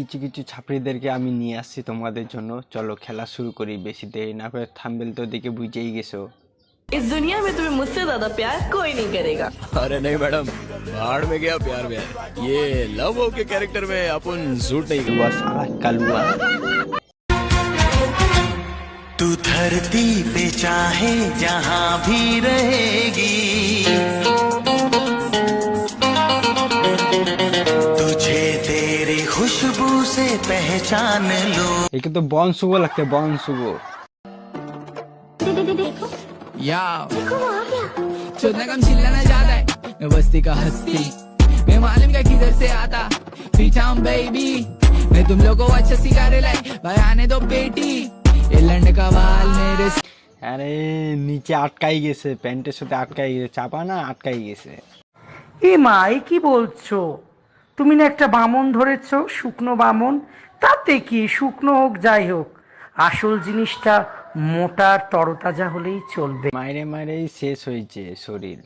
কিছু কিছু ছাত্রীদেরকে আমি নিয়ে আসছি তোমাদের জন্য। চলো খেলা শুরু করি, বেশি দেরি না করে। থাম্বনেল তো দেখে বুঝেই গেছো। इस दुनिया में तुम्हें मुझसे ज्यादा प्यार कोई नहीं करेगा। अरे नहीं मैडम, भाड़ में गया प्यार व्यार। ये लव हो के कैरेक्टर में अपन सूट नहीं कर। बस साला कलुआ। तू धरती पे चाहे जहाँ भी रहेगी, तुझे तेरी खुशबू से पहचान लो। एक तो बॉन सुगो लगते हैं, बॉन सुगो। या चोदना कम चिल्लाना ज्यादा है, मैं बस्ती का हस्ती, मैं मालूम क्या किधर से आता, पीछा हम बेबी, मैं तुम लोग को अच्छा सिखा लाई, भाई आने दो बेटी, ये लंड का बाल मेरे। আরে নিচে আটকাই গেছে, প্যান্টের সাথে আটকাই গেছে, চাপা না আটকাই গেছে। এ মা, এ কি বলছো? তুমি না একটা বামন ধরেছো, শুকনো বামন। তাতে কি, শুকনো হোক যাই হোক, আসল জিনিসটা মোটা তরতাজা হলেই চলবে। মাইরে মাইরেই শেষ হয়েছে শরীর।